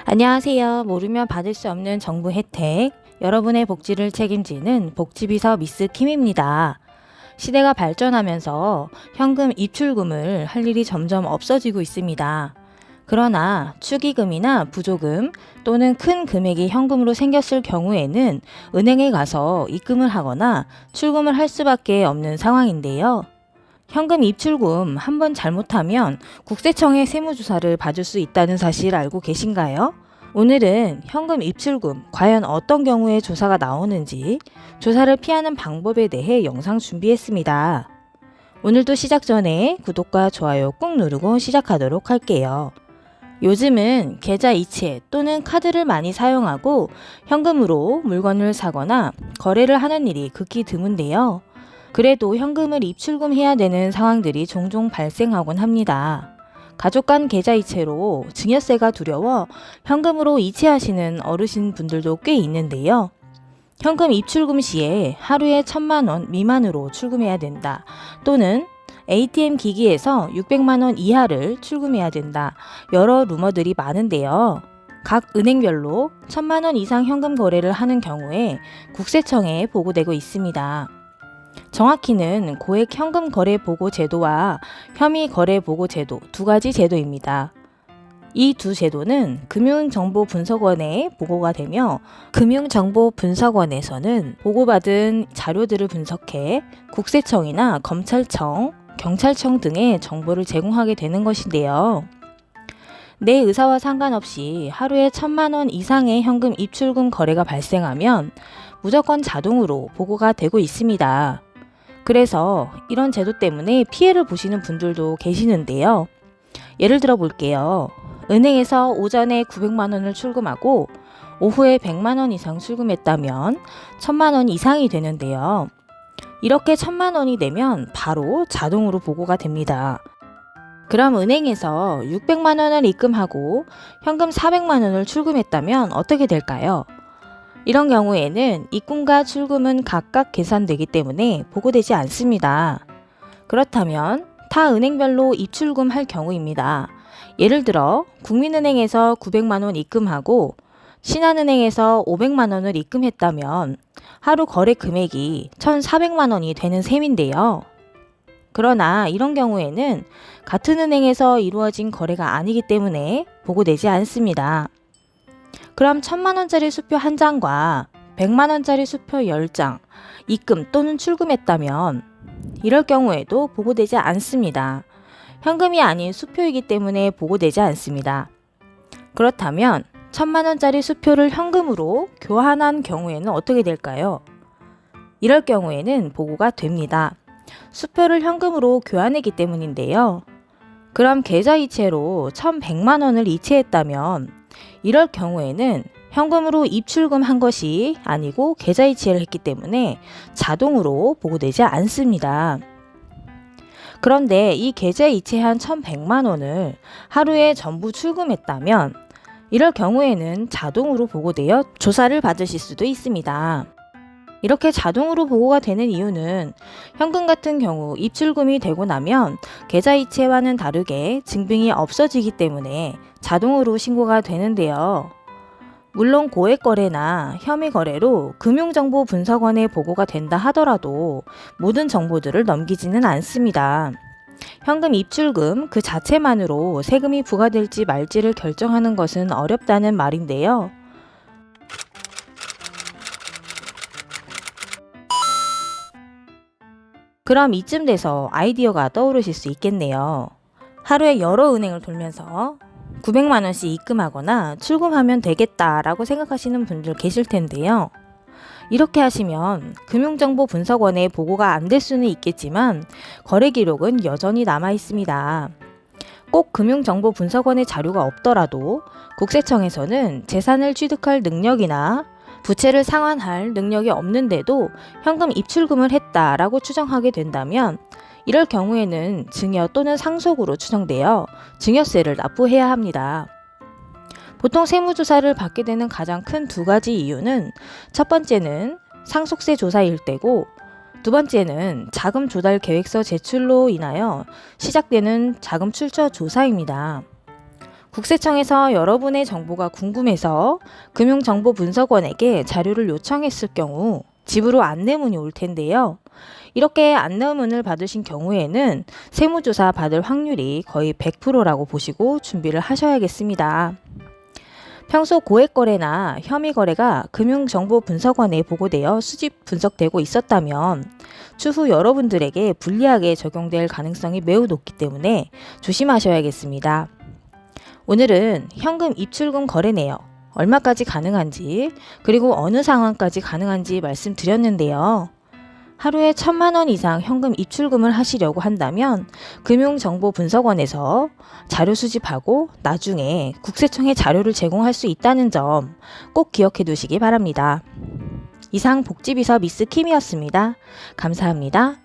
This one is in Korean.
안녕하세요. 모르면 받을 수 없는 정부 혜택, 여러분의 복지를 책임지는 복지비서 미스 킴입니다. 시대가 발전하면서 현금 입출금을 할 일이 점점 없어지고 있습니다. 그러나 축의금이나 부조금 또는 큰 금액이 현금으로 생겼을 경우에는 은행에 가서 입금을 하거나 출금을 할 수밖에 없는 상황인데요. 현금 입출금 한번 잘못하면 국세청의 세무조사를 받을 수 있다는 사실 알고 계신가요? 오늘은 현금 입출금 과연 어떤 경우에 조사가 나오는지 조사를 피하는 방법에 대해 영상 준비했습니다. 오늘도 시작 전에 구독과 좋아요 꾹 누르고 시작하도록 할게요. 요즘은 계좌 이체 또는 카드를 많이 사용하고 현금으로 물건을 사거나 거래를 하는 일이 극히 드문데요. 그래도 현금을 입출금해야 되는 상황들이 종종 발생하곤 합니다. 가족 간 계좌 이체로 증여세가 두려워 현금으로 이체하시는 어르신 분들도 꽤 있는데요. 현금 입출금 시에 하루에 1,000만 원 미만으로 출금해야 된다. 또는 ATM 기기에서 600만 원 이하를 출금해야 된다. 여러 루머들이 많은데요. 각 은행별로 1,000만 원 이상 현금 거래를 하는 경우에 국세청에 보고되고 있습니다. 정확히는 고액 현금 거래 보고 제도와 혐의 거래 보고 제도 두 가지 제도입니다. 이 두 제도는 금융정보분석원에 보고가 되며 금융정보분석원에서는 보고받은 자료들을 분석해 국세청이나 검찰청, 경찰청 등의 정보를 제공하게 되는 것인데요. 내 의사와 상관없이 하루에 1,000만 원 이상의 현금 입출금 거래가 발생하면 무조건 자동으로 보고가 되고 있습니다. 그래서 이런 제도 때문에 피해를 보시는 분들도 계시는데요. 예를 들어 볼게요. 은행에서 오전에 900만 원을 출금하고 오후에 100만 원 이상 출금했다면 1,000만 원 이상이 되는데요. 이렇게 1,000만 원이 되면 바로 자동으로 보고가 됩니다. 그럼 은행에서 600만 원을 입금하고 현금 400만 원을 출금했다면 어떻게 될까요? 이런 경우에는 입금과 출금은 각각 계산되기 때문에 보고되지 않습니다. 그렇다면 타 은행별로 입출금할 경우입니다. 예를 들어 국민은행에서 900만 원 입금하고 신한은행에서 500만 원을 입금했다면 하루 거래 금액이 1,400만 원이 되는 셈인데요. 그러나 이런 경우에는 같은 은행에서 이루어진 거래가 아니기 때문에 보고되지 않습니다. 그럼 1,000만 원짜리 수표 1장과 100만 원짜리 수표 10장 입금 또는 출금했다면 이럴 경우에도 보고되지 않습니다. 현금이 아닌 수표이기 때문에 보고되지 않습니다. 그렇다면 1,000만 원짜리 수표를 현금으로 교환한 경우에는 어떻게 될까요? 이럴 경우에는 보고가 됩니다. 수표를 현금으로 교환했기 때문인데요. 그럼 계좌 이체로 1,100만 원을 이체했다면 이럴 경우에는 현금으로 입출금한 것이 아니고 계좌 이체를 했기 때문에 자동으로 보고되지 않습니다. 그런데 이 계좌 이체한 1,100만 원을 하루에 전부 출금했다면 이럴 경우에는 자동으로 보고되어 조사를 받으실 수도 있습니다. 이렇게 자동으로 보고가 되는 이유는 현금 같은 경우 입출금이 되고 나면 계좌 이체와는 다르게 증빙이 없어지기 때문에 자동으로 신고가 되는데요. 물론 고액 거래나 혐의 거래로 금융정보분석원에 보고가 된다 하더라도 모든 정보들을 넘기지는 않습니다. 현금 입출금 그 자체만으로 세금이 부과될지 말지를 결정하는 것은 어렵다는 말인데요. 그럼 이쯤 돼서 아이디어가 떠오르실 수 있겠네요. 하루에 여러 은행을 돌면서 900만 원씩 입금하거나 출금하면 되겠다라고 생각하시는 분들 계실 텐데요. 이렇게 하시면 금융정보분석원에 보고가 안 될 수는 있겠지만 거래 기록은 여전히 남아 있습니다. 꼭 금융정보분석원의 자료가 없더라도 국세청에서는 재산을 취득할 능력이나 부채를 상환할 능력이 없는데도 현금 입출금을 했다라고 추정하게 된다면 이럴 경우에는 증여 또는 상속으로 추정되어 증여세를 납부해야 합니다. 보통 세무조사를 받게 되는 가장 큰 두 가지 이유는 첫 번째는 상속세 조사일 때고 두 번째는 자금 조달 계획서 제출로 인하여 시작되는 자금 출처 조사입니다. 국세청에서 여러분의 정보가 궁금해서 금융정보분석원에게 자료를 요청했을 경우 집으로 안내문이 올 텐데요. 이렇게 안내문을 받으신 경우에는 세무조사 받을 확률이 거의 100%라고 보시고 준비를 하셔야겠습니다. 평소 고액거래나 혐의거래가 금융정보분석원에 보고되어 수집 분석되고 있었다면 추후 여러분들에게 불리하게 적용될 가능성이 매우 높기 때문에 조심하셔야겠습니다. 오늘은 현금 입출금 거래 내역, 얼마까지 가능한지, 그리고 어느 상황까지 가능한지 말씀드렸는데요. 하루에 1,000만 원 이상 현금 입출금을 하시려고 한다면 금융정보분석원에서 자료 수집하고 나중에 국세청에 자료를 제공할 수 있다는 점 꼭 기억해 두시기 바랍니다. 이상 복지비서 미스 킴이었습니다. 감사합니다.